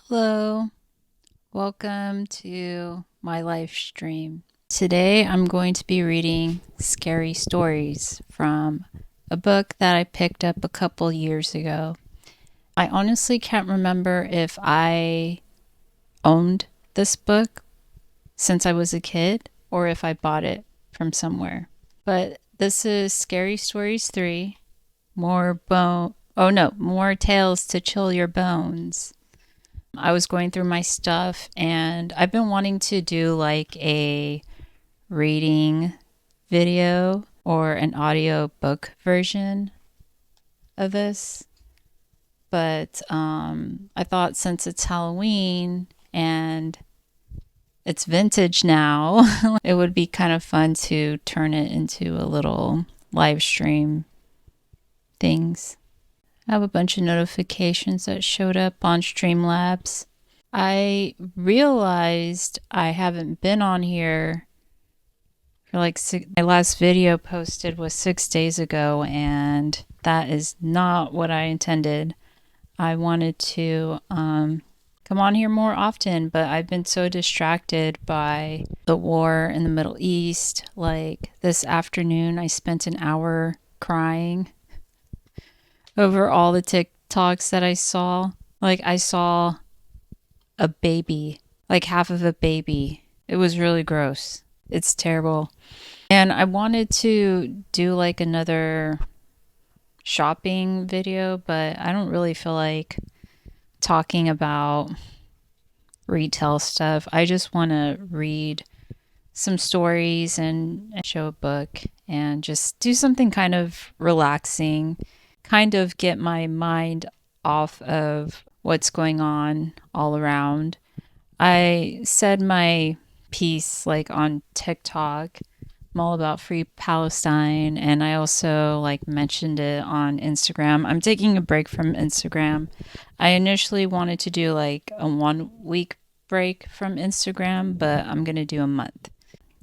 Hello, welcome to my live stream. Today I'm going to be reading scary stories from a book that I picked up a couple years ago. I honestly can't remember if I owned this book since I was a kid or if I bought it from somewhere. But this is Scary Stories 3, More Tales to Chill Your Bones. I was going through my stuff and I've been wanting to do like a reading video or an audio book version of this. But I thought since it's Halloween and it's vintage now, it would be kind of fun to turn it into a little live stream things. I have a bunch of notifications that showed up on Streamlabs. I realized I haven't been on here for like my last video posted was 6 days ago, and that is not what I intended. I wanted to come on here more often, but I've been so distracted by the war in the Middle East. Like this afternoon, I spent an hour crying over all the TikToks that I saw. Like I saw a baby, like half of a baby. It was really gross. It's terrible. And I wanted to do like another shopping video, but I don't really feel like talking about retail stuff. I just want to read some stories and show a book and just do something kind of relaxing, kind of get my mind off of what's going on all around. I said my piece like on TikTok. I'm all about free Palestine, and I also like mentioned it on Instagram. I'm taking a break from Instagram. I initially wanted to do like a 1 week break from Instagram, but I'm going to do a month.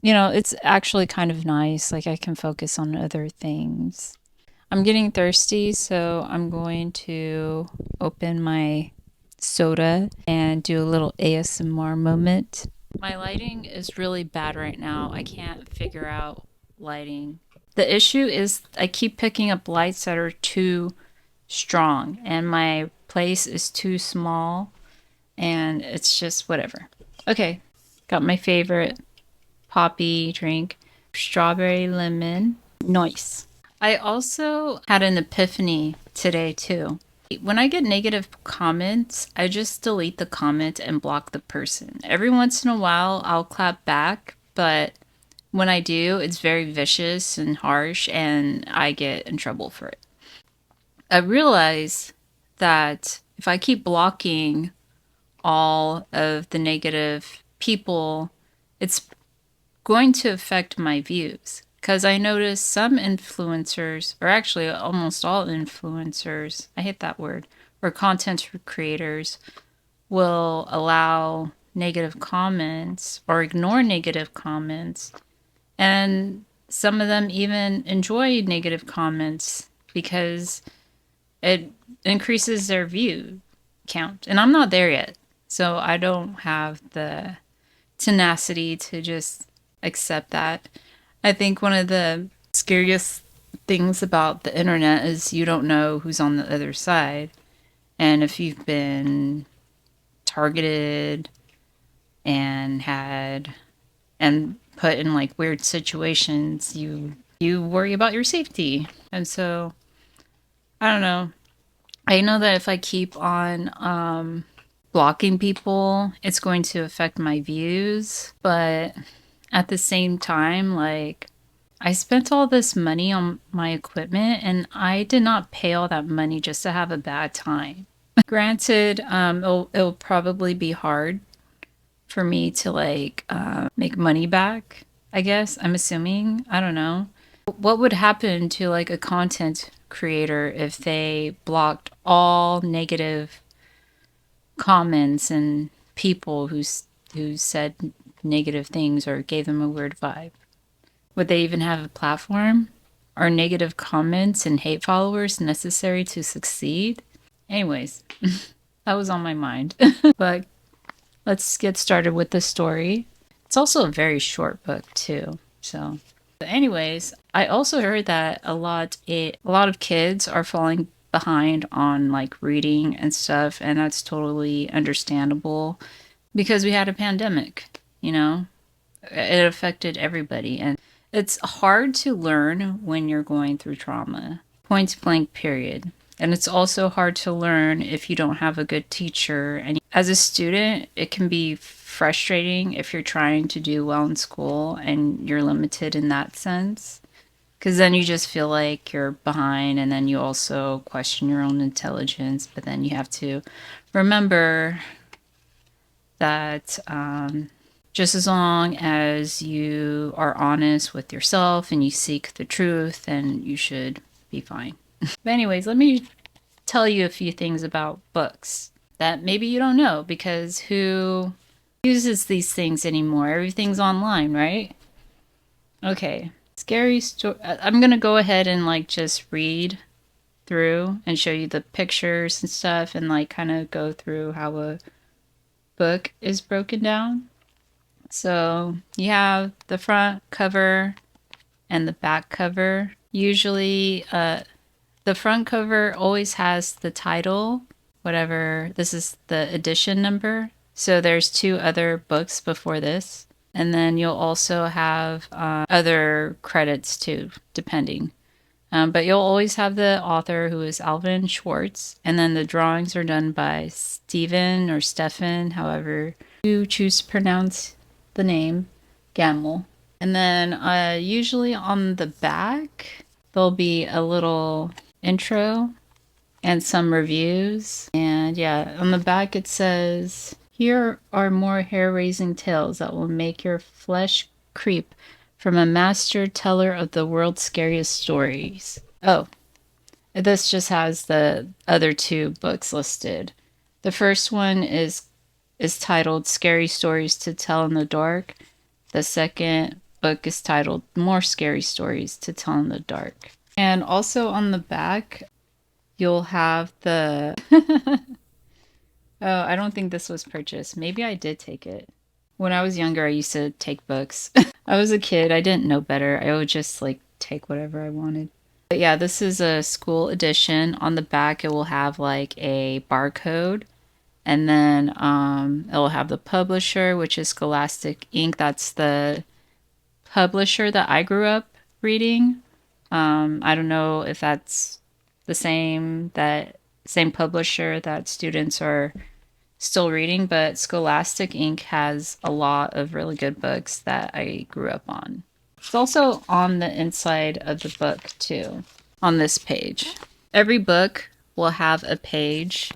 You know, it's actually kind of nice. Like I can focus on other things. I'm getting thirsty, so I'm going to open my soda and do a little ASMR moment. My lighting is really bad right now. I can't figure out lighting. The issue is I keep picking up lights that are too strong, and my place is too small, and it's just whatever. Okay, got my favorite poppy drink, strawberry lemon. Nice. I also had an epiphany today too. When I get negative comments, I just delete the comment and block the person. Every once in a while, I'll clap back, but when I do, it's very vicious and harsh, and I get in trouble for it. I realize that if I keep blocking all of the negative people, it's going to affect my views. Because I noticed some influencers, or actually almost all influencers, I hate that word, or content creators, will allow negative comments or ignore negative comments. And some of them even enjoy negative comments because it increases their view count. And I'm not there yet. So I don't have the tenacity to just accept that. I think one of the scariest things about the internet is you don't know who's on the other side. And if you've been targeted and put in like weird situations, you worry about your safety. And so I don't know. I know that if I keep on blocking people, it's going to affect my views, but at the same time, like, I spent all this money on my equipment and I did not pay all that money just to have a bad time. Granted, it'll probably be hard for me to like make money back, I guess. I'm assuming. I don't know. What would happen to like a content creator if they blocked all negative comments and people who said negative things or gave them a weird vibe? Would they even have a platform? Are negative comments and hate followers necessary to succeed? Anyways, That was on my mind. But let's get started with the story. It's also a very short book too. So, but anyways, I also heard that a lot of kids are falling behind on like reading and stuff, and that's totally understandable because we had a pandemic, you know? It affected everybody, and it's hard to learn when you're going through trauma. Point blank period. And it's also hard to learn if you don't have a good teacher. And as a student, it can be frustrating if you're trying to do well in school and you're limited in that sense. Because then you just feel like you're behind, and then you also question your own intelligence. But then you have to remember that just as long as you are honest with yourself and you seek the truth, then you should be fine. But anyways, let me tell you a few things about books that maybe you don't know, because who uses these things anymore? Everything's online, right? Okay. Scary story. I'm going to go ahead and like just read through and show you the pictures and stuff, and like kind of go through how a book is broken down. So you have the front cover and the back cover. Usually, the front cover always has the title, whatever. This is the edition number. So there's 2 other books before this. And then you'll also have other credits too, depending. But you'll always have the author, who is Alvin Schwartz. And then the drawings are done by Stephen or Stefan, however you choose to pronounce the name, Gamble. And then usually on the back, there'll be a little intro and some reviews. And yeah, on the back it says, "Here are more hair-raising tales that will make your flesh creep from a master teller of the world's scariest stories." Oh, this just has the other 2 books listed. The first one is titled "Scary Stories to Tell in the Dark." The second book is titled "More Scary Stories to Tell in the Dark." And also on the back, you'll have the... Oh, I don't think this was purchased. Maybe I did take it. When I was younger, I used to take books. I was a kid. I didn't know better. I would just like take whatever I wanted. But yeah, this is a school edition. On the back, it will have like a barcode. And then it will have the publisher, which is Scholastic Inc. That's the publisher that I grew up reading. I don't know if that's the same publisher that students are still reading, but Scholastic Inc. has a lot of really good books that I grew up on. It's also on the inside of the book too, on this page. Every book will have a page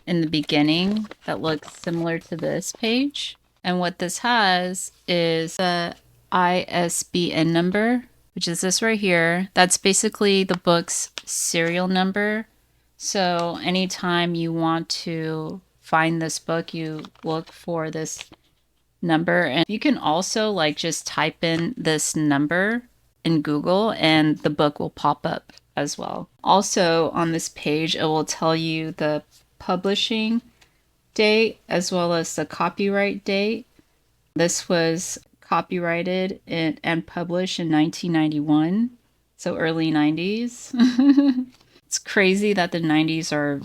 in the beginning that looks similar to this page. And what this has is the ISBN number, which is this right here. That's basically the book's serial number. So anytime you want to find this book, you look for this number. And you can also like just type in this number in Google and the book will pop up as well. Also on this page, it will tell you the publishing date as well as the copyright date. This was copyrighted and published in 1991, so early 90s. It's crazy that the 90s are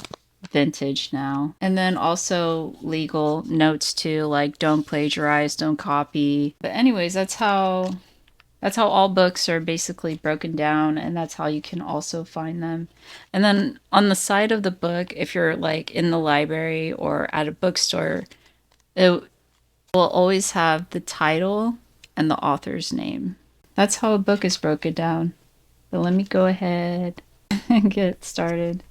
vintage now. And then also legal notes too, like don't plagiarize, don't copy. But anyways, that's how all books are basically broken down, and that's how you can also find them. And then on the side of the book, if you're like in the library or at a bookstore, it will always have the title and the author's name. That's how a book is broken down. But let me go ahead and get started.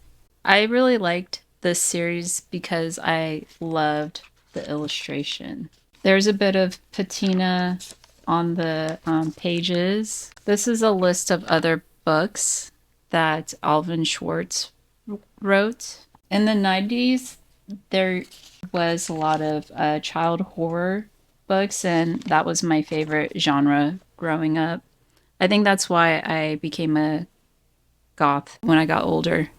I really liked this series because I loved the illustration. There's a bit of patina on the pages. This is a list of other books that Alvin Schwartz wrote. In the 90s, there was a lot of child horror books, and that was my favorite genre growing up. I think that's why I became a goth when I got older,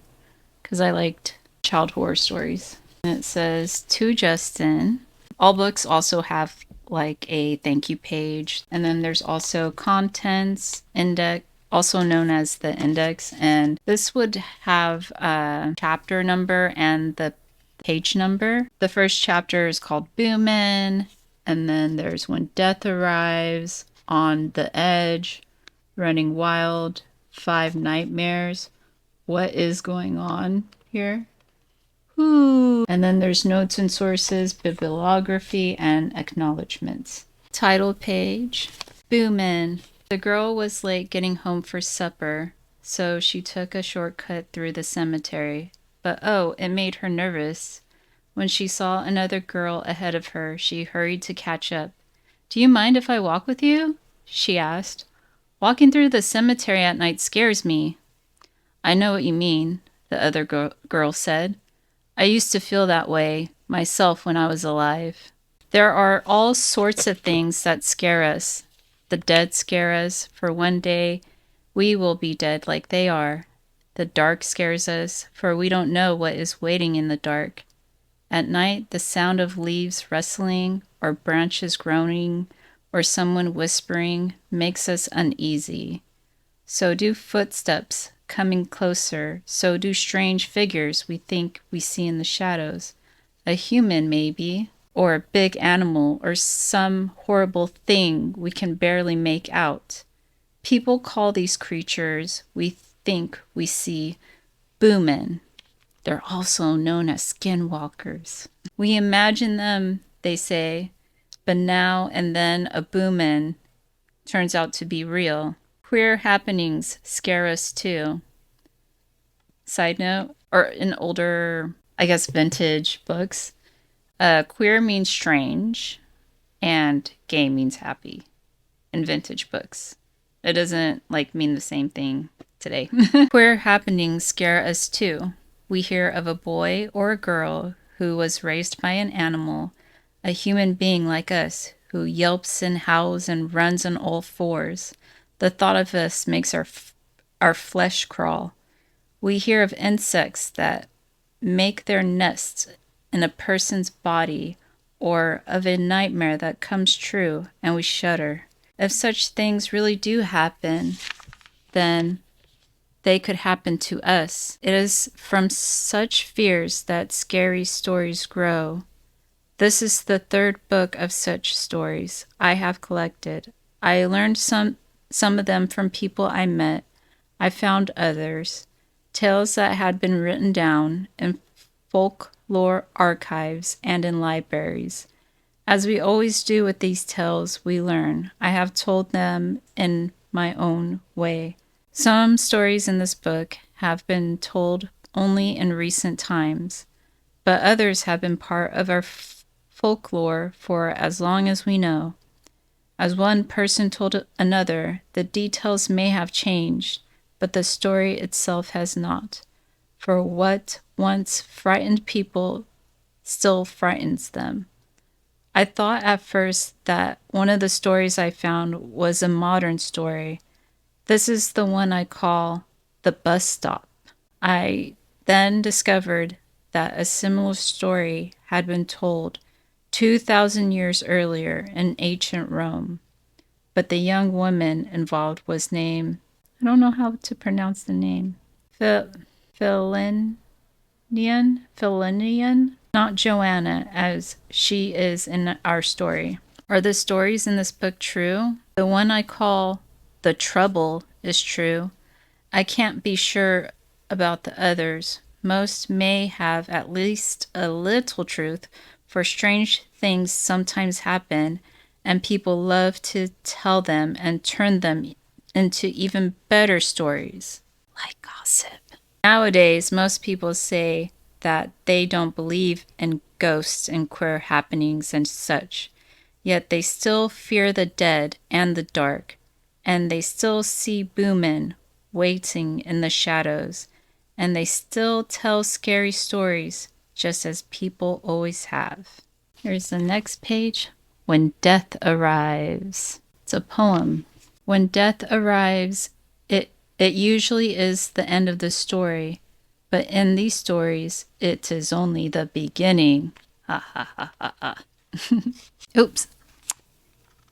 because I liked child horror stories. And it says, to Justin. All books also have like a thank you page. And then there's also contents, index, also known as the index. And this would have a chapter number and the page number. The first chapter is called Boomin'. And then there's When Death Arrives, On the Edge, Running Wild, 5 Nightmares. What is going on here? Ooh. And then there's notes and sources, bibliography, and acknowledgments. Title page. Boomin'. The girl was late getting home for supper, so she took a shortcut through the cemetery. But oh, it made her nervous. When she saw another girl ahead of her, she hurried to catch up. Do you mind if I walk with you? She asked. Walking through the cemetery at night scares me. I know what you mean, the other girl said. I used to feel that way myself when I was alive. There are all sorts of things that scare us. The dead scare us, for one day we will be dead like they are. The dark scares us, for we don't know what is waiting in the dark. At night, the sound of leaves rustling, or branches groaning, or someone whispering makes us uneasy. So do footsteps coming closer, so do strange figures we think we see in the shadows. A human, maybe, or a big animal, or some horrible thing we can barely make out. People call these creatures we think we see boomin'. They're also known as skinwalkers. We imagine them, they say, but now and then a boomin' turns out to be real. Queer happenings scare us too. Side note, or in older, I guess, vintage books, queer means strange and gay means happy in vintage books. It doesn't mean the same thing today. Queer happenings scare us too. We hear of a boy or a girl who was raised by an animal, a human being like us, who yelps and howls and runs on all fours. The thought of us makes our flesh crawl. We hear of insects that make their nests in a person's body, or of a nightmare that comes true, and we shudder. If such things really do happen, then they could happen to us. It is from such fears that scary stories grow. This is the third book of such stories I have collected. I learned some of them from people I met. I found others, tales that had been written down in folklore archives and in libraries. As we always do with these tales, we learn. I have told them in my own way. Some stories in this book have been told only in recent times, but others have been part of our folklore for as long as we know. As one person told another, the details may have changed, but the story itself has not. For what once frightened people still frightens them. I thought at first that one of the stories I found was a modern story. This is the one I call The Bus Stop. I then discovered that a similar story had been told 2,000 years earlier in ancient Rome. But the young woman involved was named, I don't know how to pronounce the name, Philinian, not Joanna, as she is in our story. Are the stories in this book true? The one I call The Trouble is true. I can't be sure about the others. Most may have at least a little truth, for strange things sometimes happen, and people love to tell them and turn them into even better stories, like gossip. Nowadays, most people say that they don't believe in ghosts and queer happenings and such, yet they still fear the dead and the dark, and they still see boomin' waiting in the shadows, and they still tell scary stories, just as people always have. Here's the next page. When Death Arrives. It's a poem. When death arrives, it usually is the end of the story, But in these stories, it is only the beginning. Ha ha ha ha ha. Oops.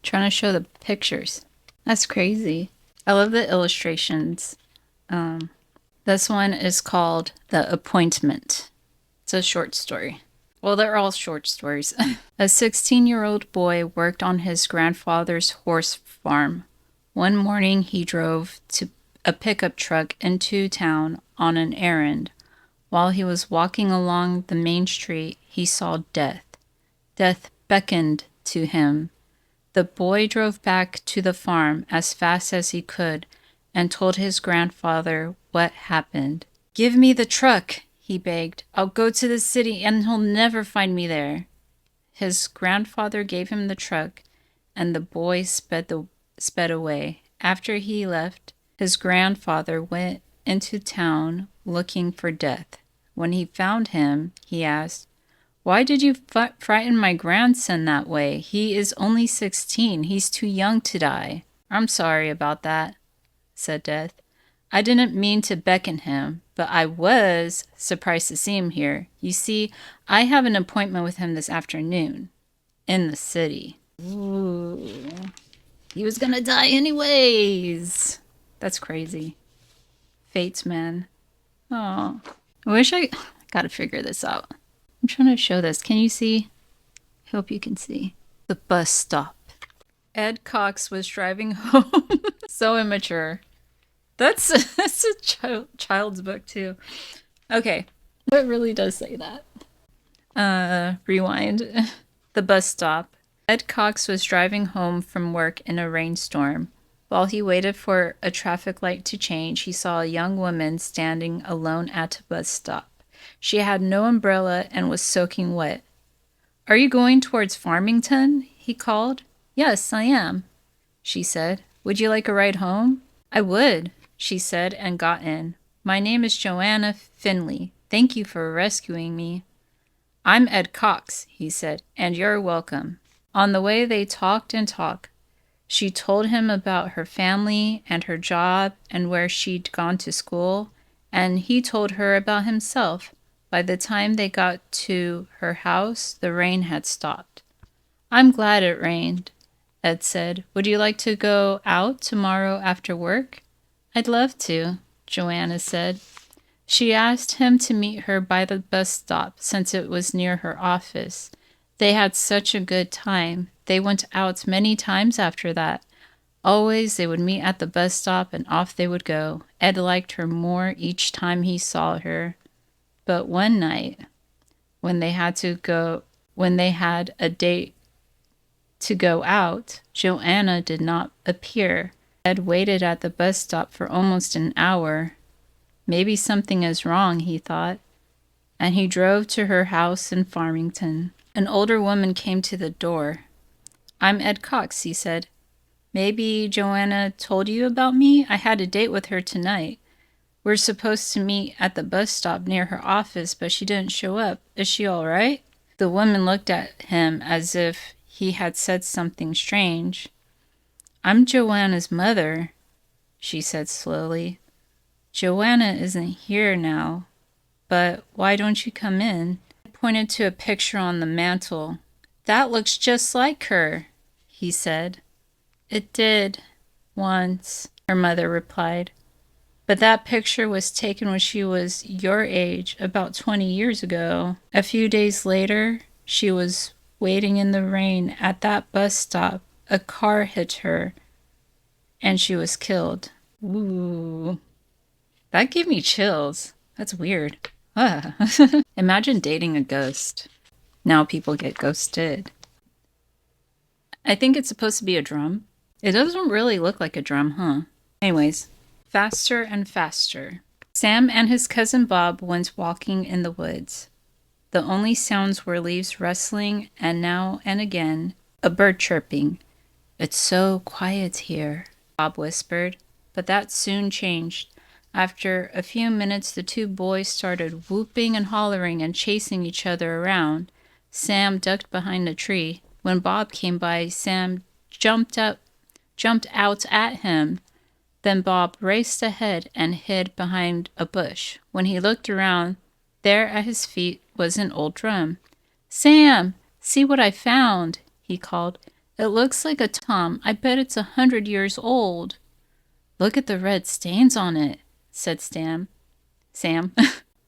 Trying to show the pictures. That's crazy. I love the illustrations. This one is called The Appointment. It's a short story. Well, they're all short stories. A 16-year-old boy worked on his grandfather's horse farm. One morning, he drove to a pickup truck into town on an errand. While he was walking along the main street, he saw death. Death beckoned to him. The boy drove back to the farm as fast as he could and told his grandfather what happened. "Give me the truck," he begged. "I'll go to the city and he'll never find me there." His grandfather gave him the truck, and the boy sped away. After he left, his grandfather went into town looking for Death. When he found him, he asked, "Why did you frighten my grandson that way? He is only 16. He's too young to die." "I'm sorry about that," said Death. "I didn't mean to beckon him, but I was surprised to see him here. You see, I have an appointment with him this afternoon in the city." Ooh. He was gonna die anyways. That's crazy. Fates, man. Oh, I wish I gotta figure this out. I'm trying to show this. Can you see? I hope you can see. The bus stop. Ed Cox was driving home. So immature. That's a child's book too. Okay, it really does say that. Rewind. The bus stop. Ed Cox was driving home from work in a rainstorm. While he waited for a traffic light to change, he saw a young woman standing alone at a bus stop. She had no umbrella and was soaking wet. "Are you going towards Farmington?" he called. "Yes, I am," she said. "Would you like a ride home?" "I would," she said and got in. "My name is Joanna Finley. Thank you for rescuing me." "I'm Ed Cox," he said, "and you're welcome." On the way, they talked and talked. She told him about her family and her job and where she'd gone to school, and he told her about himself. By the time they got to her house, the rain had stopped. "I'm glad it rained," Ed said. "Would you like to go out tomorrow after work?" "I'd love to," Joanna said. She asked him to meet her by the bus stop since it was near her office. They had such a good time. They went out many times after that. Always they would meet at the bus stop and off they would go. Ed liked her more each time he saw her. But one night, when they had a date to go out, Joanna did not appear. Ed waited at the bus stop for almost an hour. Maybe something is wrong, he thought, and he drove to her house in Farmington. An older woman came to the door. "I'm Ed Cox," he said. "Maybe Joanna told you about me? I had a date with her tonight. We're supposed to meet at the bus stop near her office, but she didn't show up. Is she all right?" The woman looked at him as if he had said something strange. "I'm Joanna's mother," she said slowly. "Joanna isn't here now, but why don't you come in?" I pointed to a picture on the mantel. "That looks just like her," he said. "It did, once," her mother replied. "But that picture was taken when she was your age, about 20 years ago." A few days later, she was waiting in the rain at that bus stop. A car hit her, and she was killed. Ooh. That gave me chills. That's weird. Ah. Imagine dating a ghost. Now people get ghosted. I think it's supposed to be a drum. It doesn't really look like a drum, huh? Anyways, faster and faster. Sam and his cousin Bob went walking in the woods. The only sounds were leaves rustling and now and again a bird chirping. "It's so quiet here," Bob whispered, but that soon changed. After a few minutes, the two boys started whooping and hollering and chasing each other around. Sam ducked behind a tree. When Bob came by, Sam jumped out at him. Then Bob raced ahead and hid behind a bush. When he looked around, there at his feet was an old drum. "Sam, see what I found," he called. "It looks like a tom. I bet it's 100 years old." "Look at the red stains on it," said Sam.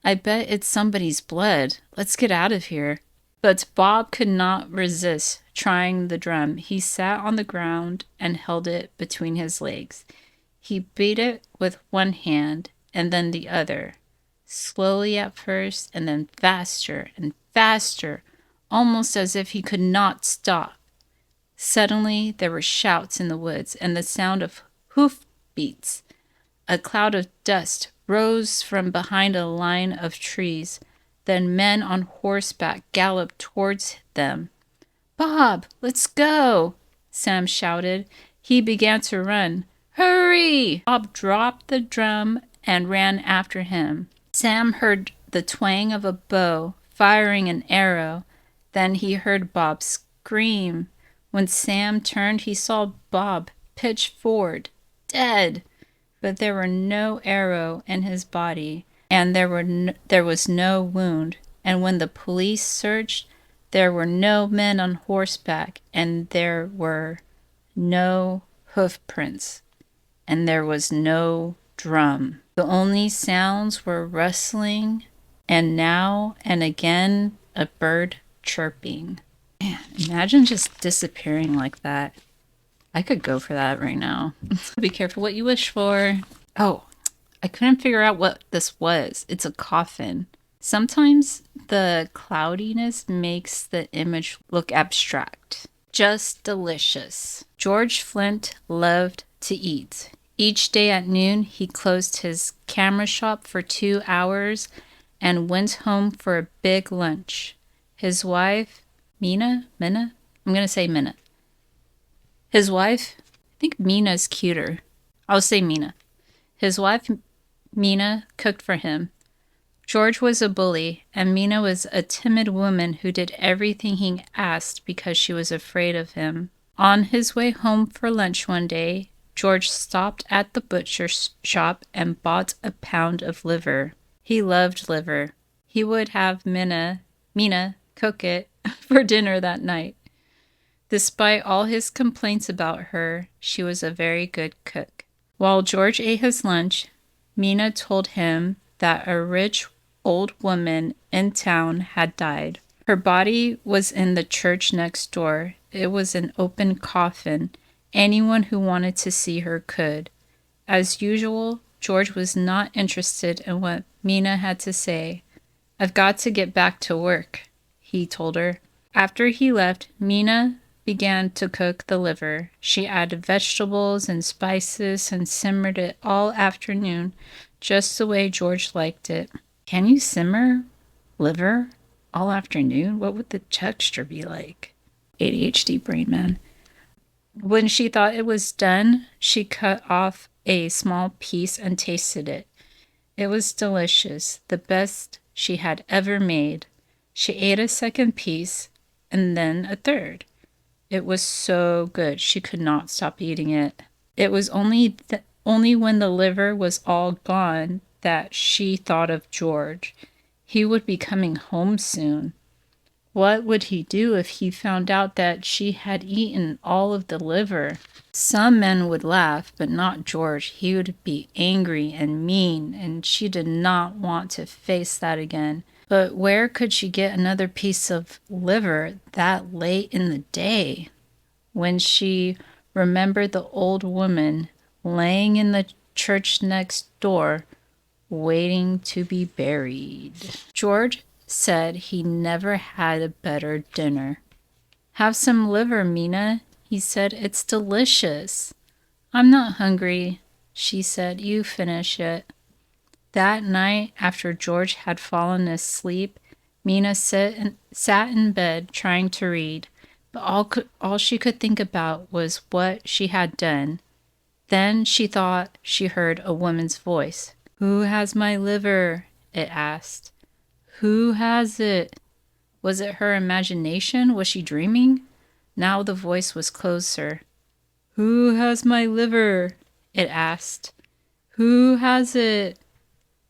"I bet it's somebody's blood. Let's get out of here." But Bob could not resist trying the drum. He sat on the ground and held it between his legs. He beat it with one hand and then the other, slowly at first and then faster and faster, almost as if he could not stop. Suddenly there were shouts in the woods and the sound of hoof beats. A cloud of dust rose from behind a line of trees. Then men on horseback galloped towards them. "Bob, let's go!" Sam shouted. He began to run. "Hurry!" Bob dropped the drum and ran after him. Sam heard the twang of a bow firing an arrow. Then he heard Bob scream. When Sam turned, he saw Bob pitch forward, dead. But there were no arrow in his body, and there was no wound. And when the police searched, there were no men on horseback, and there were no hoof prints, and there was no drum. The only sounds were rustling, and now and again a bird chirping. Man, imagine just disappearing like that. I could go for that right now. Be careful what you wish for. Oh, I couldn't figure out what this was. It's a coffin. Sometimes the cloudiness makes the image look abstract. Just delicious. George Flint loved to eat. Each day at noon, he closed his camera shop for 2 hours and went home for a big lunch. His wife, Minna? I'm going to say Minna. His wife, I think Mina's cuter. I'll say Minna. His wife, Minna, cooked for him. George was a bully, and Minna was a timid woman who did everything he asked because she was afraid of him. On his way home for lunch one day, George stopped at the butcher shop and bought a pound of liver. He loved liver. He would have Minna cook it for dinner that night. Despite all his complaints about her, she was a very good cook. While George ate his lunch, Minna told him that a rich old woman in town had died. Her body was in the church next door. It was an open coffin. Anyone who wanted to see her could. As usual, George was not interested in what Minna had to say. "I've got to get back to work," he told her. After he left, Minna began to cook the liver. She added vegetables and spices and simmered it all afternoon, just the way George liked it. Can you simmer liver all afternoon? What would the texture be like? ADHD brain, man. When she thought it was done, she cut off a small piece and tasted it. It was delicious, the best she had ever made. She ate a second piece and then a third. It was so good, she could not stop eating it. It was only when the liver was all gone that she thought of George. He would be coming home soon. What would he do if he found out that she had eaten all of the liver? Some men would laugh, but not George. He would be angry and mean, and she did not want to face that again. But where could she get another piece of liver that late in the day? When she remembered the old woman laying in the church next door, waiting to be buried. George said he never had a better dinner. "Have some liver, Minna," he said. "It's delicious." "I'm not hungry," she said. "You finish it." That night, after George had fallen asleep, Minna sat in bed trying to read, but all she could think about was what she had done. Then she thought she heard a woman's voice. "Who has my liver?" it asked. Who has it? Was it her imagination? Was she dreaming? Now the voice was closer. "Who has my liver?" it asked. Who has it?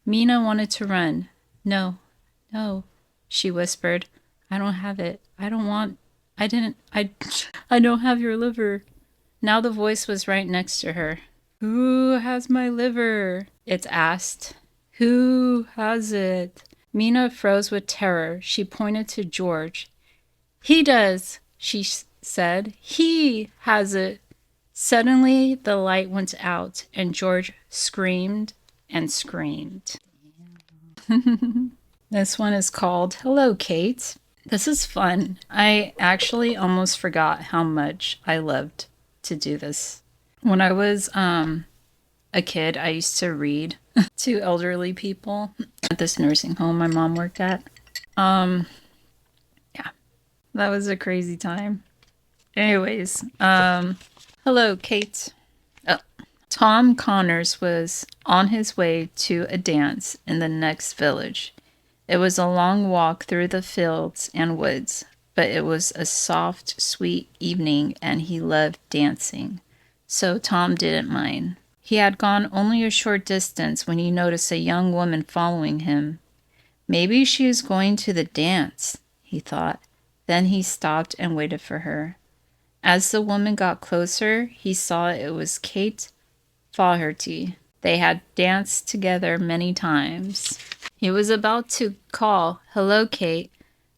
Mina wanted to run. No, no, she whispered. I don't have it. I don't have your liver. Now the voice was right next to her. Who has my liver? It asked. Who has it? Mina froze with terror. She pointed to George. He does, she said. He has it. Suddenly, the light went out, and George screamed and screamed. This one is called Hello, Kate. This is fun. I actually almost forgot how much I loved to do this. When I was a kid, I used to read to elderly people at this nursing home my mom worked at. Yeah, that was a crazy time. Anyways, hello, Kate. Oh. Tom Connors was on his way to a dance in the next village. It was a long walk through the fields and woods, but it was a soft, sweet evening and he loved dancing. So Tom didn't mind. He had gone only a short distance when he noticed a young woman following him. Maybe she is going to the dance, he thought. Then he stopped and waited for her. As the woman got closer, he saw it was Kate Flaherty. They had danced together many times. He was about to call, "Hello, Kate,"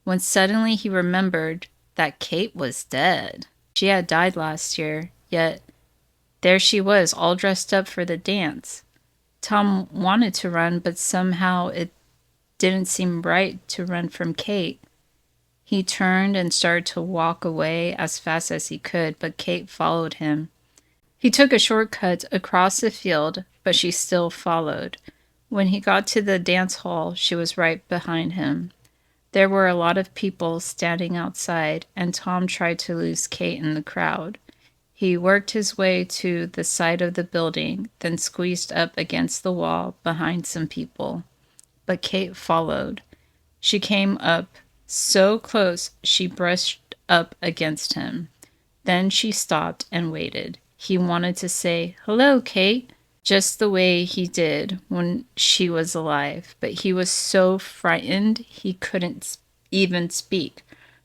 when suddenly he remembered that Kate was dead. She had died last year, yet there she was, all dressed up for the dance. Tom wanted to run, but somehow it didn't seem right to run from Kate. He turned and started to walk away as fast as he could, but Kate followed him. He took a shortcut across the field, but she still followed. When he got to the dance hall, she was right behind him. There were a lot of people standing outside, and Tom tried to lose Kate in the crowd. He worked his way to the side of the building, then squeezed up against the wall behind some people. But Kate followed. She came up so close she brushed up against him. Then she stopped and waited. He wanted to say, "Hello, Kate," just the way he did when she was alive, but he was so frightened he couldn't even speak.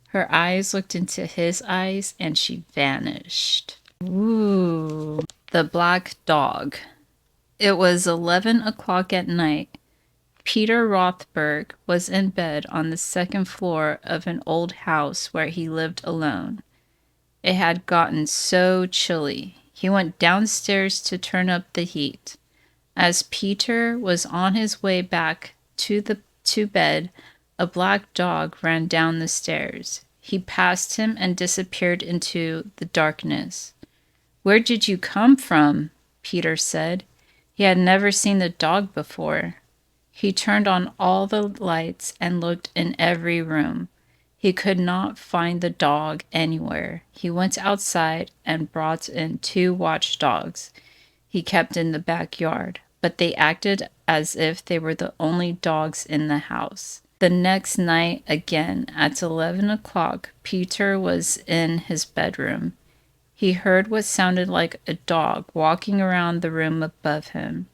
Her eyes looked into his eyes and she vanished. Ooh, the black dog. It was 11 o'clock at night. Peter Rothberg was in bed on the second floor of an old house where he lived alone. It had gotten so chilly. He went downstairs to turn up the heat. As Peter was on his way back to bed, a black dog ran down the stairs. He passed him and disappeared into the darkness. "Where did you come from?" Peter said. He had never seen the dog before. He turned on all the lights and looked in every room. He could not find the dog anywhere. He went outside and brought in 2 watchdogs he kept in the backyard, but they acted as if they were the only dogs in the house. The next night, again, at 11 o'clock, Peter was in his bedroom. He heard what sounded like a dog walking around the room above him.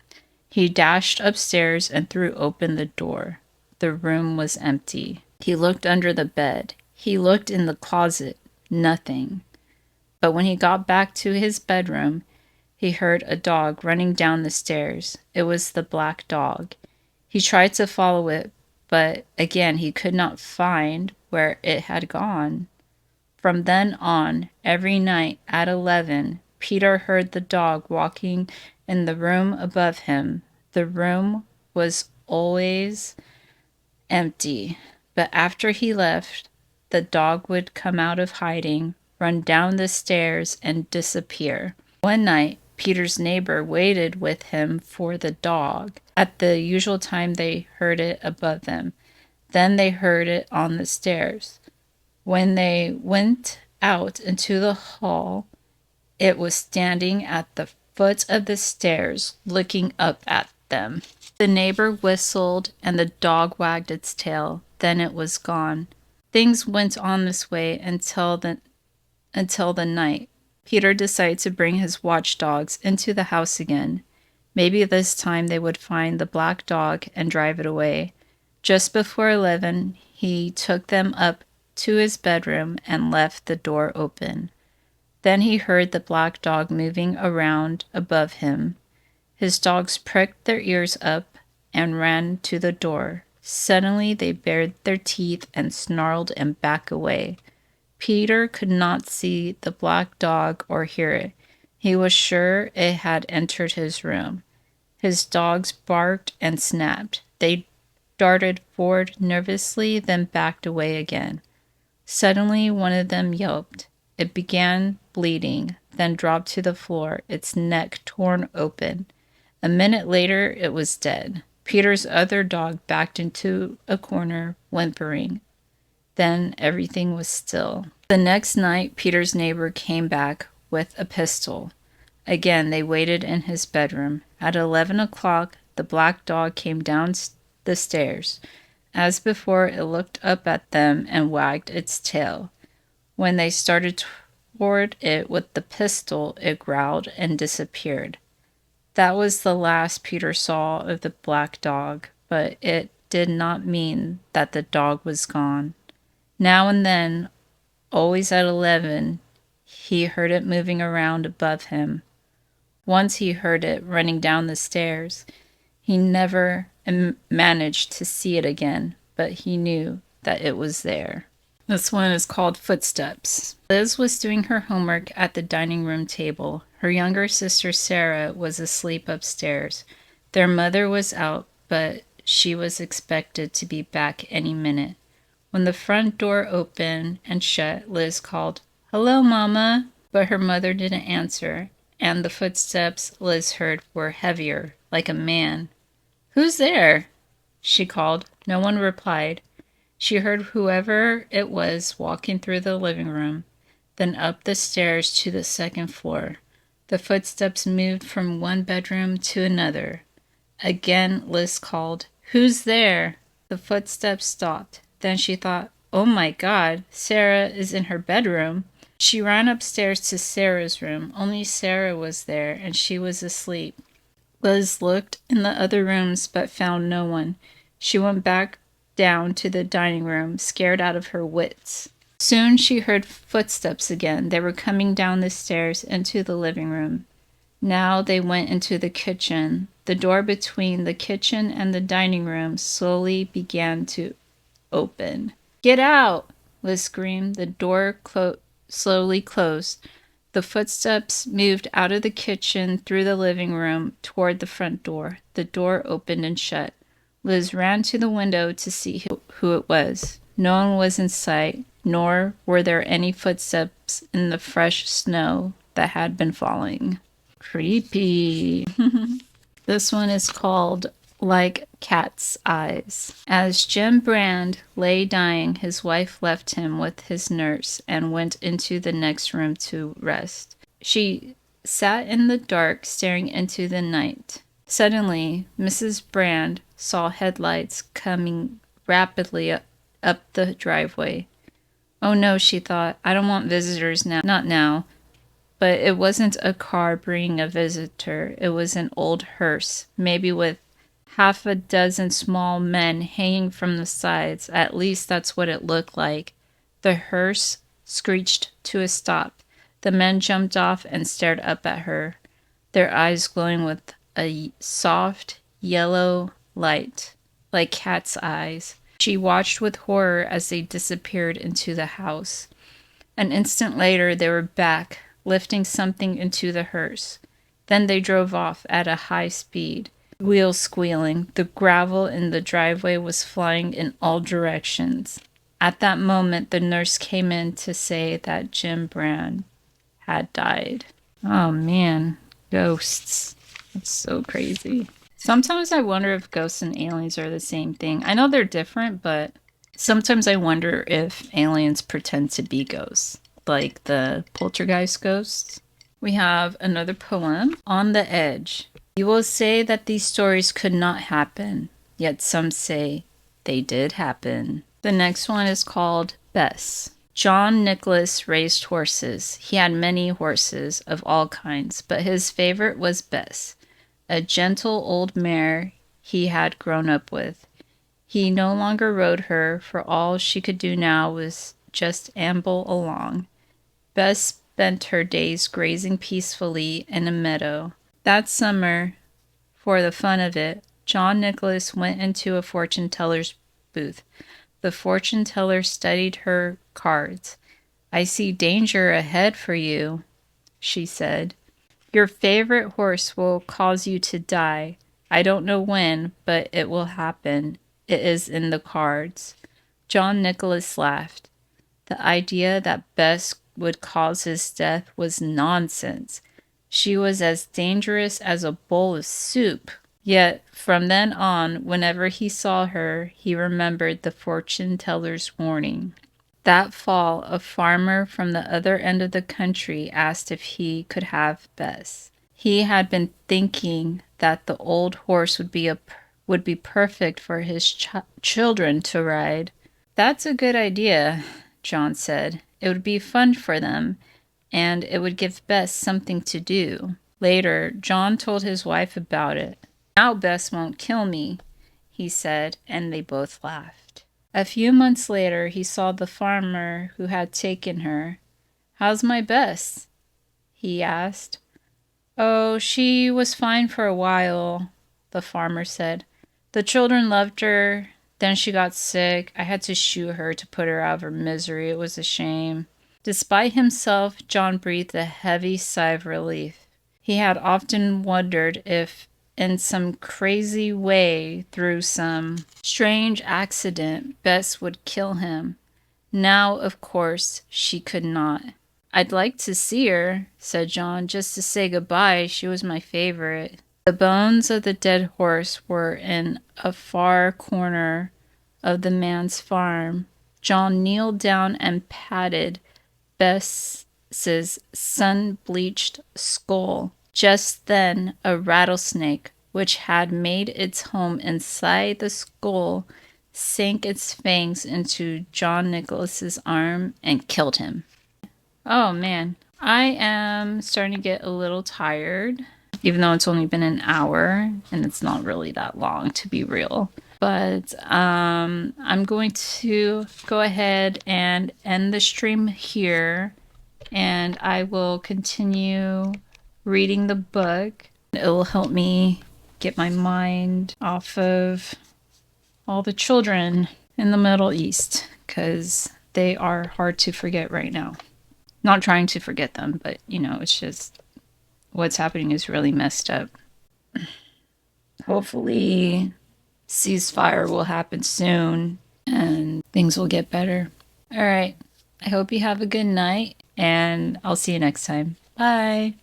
He dashed upstairs and threw open the door. The room was empty. He looked under the bed. He looked in the closet. Nothing. But when he got back to his bedroom, he heard a dog running down the stairs. It was the black dog. He tried to follow it, but again he could not find where it had gone. From then on, every night at 11, Peter heard the dog walking in the room above him. The room was always empty, but after he left, the dog would come out of hiding, run down the stairs, and disappear. One night, Peter's neighbor waited with him for the dog. At the usual time, they heard it above them. Then they heard it on the stairs. When they went out into the hall, it was standing at the foot of the stairs, looking up at them. The neighbor whistled, and the dog wagged its tail. Then it was gone. Things went on this way until the night. Peter decided to bring his watchdogs into the house again. Maybe this time they would find the black dog and drive it away. Just before 11, he took them up to his bedroom and left the door open. Then he heard the black dog moving around above him. His dogs pricked their ears up and ran to the door. Suddenly they bared their teeth and snarled and backed away. Peter could not see the black dog or hear it. He was sure it had entered his room. His dogs barked and snapped. They darted forward nervously, then backed away again. Suddenly one of them yelped. It began bleeding, then dropped to the floor, its neck torn open. A minute later, it was dead. Peter's other dog backed into a corner, whimpering. Then everything was still. The next night, Peter's neighbor came back with a pistol. Again, they waited in his bedroom. At 11 o'clock, the black dog came down the stairs. As before, it looked up at them and wagged its tail. When they started toward it with the pistol, it growled and disappeared. That was the last Peter saw of the black dog, but it did not mean that the dog was gone. Now and then, always at 11, he heard it moving around above him. Once he heard it running down the stairs. He never managed to see it again, but he knew that it was there. This one is called Footsteps. Liz was doing her homework at the dining room table. Her younger sister Sarah was asleep upstairs. Their mother was out, but she was expected to be back any minute. When the front door opened and shut, Liz called, "Hello, Mama," but her mother didn't answer, and the footsteps Liz heard were heavier, like a man. "Who's there?" she called. No one replied. She heard whoever it was walking through the living room, then up the stairs to the second floor. The footsteps moved from one bedroom to another. Again, Liz called, "Who's there?" The footsteps stopped. Then she thought, "Oh my God, Sarah is in her bedroom." She ran upstairs to Sarah's room. Only Sarah was there, and she was asleep. Liz looked in the other rooms but found no one. She went back down to the dining room, scared out of her wits. Soon she heard footsteps again. They were coming down the stairs into the living room. Now they went into the kitchen. The door between the kitchen and the dining room slowly began to open. "Get out!" Liz screamed. The door slowly closed. The footsteps moved out of the kitchen through the living room toward the front door. The door opened and shut. Liz ran to the window to see who it was. No one was in sight, nor were there any footsteps in the fresh snow that had been falling. Creepy. This one is called Like Cat's Eyes. As Jim Brand lay dying, his wife left him with his nurse and went into the next room to rest. She sat in the dark, staring into the night. Suddenly, Mrs. Brand saw headlights coming rapidly up the driveway. "Oh no," she thought, "I don't want visitors now. Not now." But it wasn't a car bringing a visitor. It was an old hearse, maybe with half a dozen small men hanging from the sides. At least that's what it looked like. The hearse screeched to a stop. The men jumped off and stared up at her, their eyes glowing with a soft yellow light, like cat's eyes. She watched with horror as they disappeared into the house. An instant later, they were back, lifting something into the hearse. Then they drove off at a high speed, wheels squealing. The gravel in the driveway was flying in all directions. At that moment, the nurse came in to say that Jim Brand had died. Oh man, ghosts. That's so crazy. Sometimes I wonder if ghosts and aliens are the same thing. I know they're different, but sometimes I wonder if aliens pretend to be ghosts, like the poltergeist ghosts. We have another poem, On the Edge. You will say that these stories could not happen, yet some say they did happen. The next one is called Bess. John Nicholas raised horses. He had many horses of all kinds, but his favorite was Bess, a gentle old mare he had grown up with. He no longer rode her, for all she could do now was just amble along. Bess spent her days grazing peacefully in a meadow. That summer, for the fun of it, John Nicholas went into a fortune teller's booth. The fortune teller studied her cards. "I see danger ahead for you," she said. "Your favorite horse will cause you to die. I don't know when, but it will happen. It is in the cards." John Nicholas laughed. The idea that Bess would cause his death was nonsense. She was as dangerous as a bowl of soup. Yet, from then on, whenever he saw her, he remembered the fortune teller's warning. That fall, a farmer from the other end of the country asked if he could have Bess. He had been thinking that the old horse would be perfect for his children to ride. "That's a good idea," John said. "It would be fun for them, and it would give Bess something to do." Later, John told his wife about it. "Now Bess won't kill me," he said, and they both laughed. A few months later, he saw the farmer who had taken her. "How's my Bess?" he asked. "Oh, she was fine for a while," the farmer said. "The children loved her. Then she got sick. I had to shoot her to put her out of her misery. It was a shame." Despite himself, John breathed a heavy sigh of relief. He had often wondered if, in some crazy way, through some strange accident, Bess would kill him. Now, of course, she could not. "I'd like to see her," said John, "just to say goodbye. She was my favorite." The bones of the dead horse were in a far corner of the man's farm. John kneeled down and patted Bess's sun-bleached skull. Just then, a rattlesnake, which had made its home inside the skull, sank its fangs into John Nicholas's arm and killed him. Oh man, I am starting to get a little tired, even though it's only been an hour and it's not really that long, to be real. But I'm going to go ahead and end the stream here, and I will continue reading the book. It will help me get my mind off of all the children in the Middle East, because they are hard to forget right now. Not trying to forget them, but it's just what's happening is really messed up. Hopefully ceasefire will happen soon and things will get better. All right. I hope you have a good night, and I'll see you next time. Bye.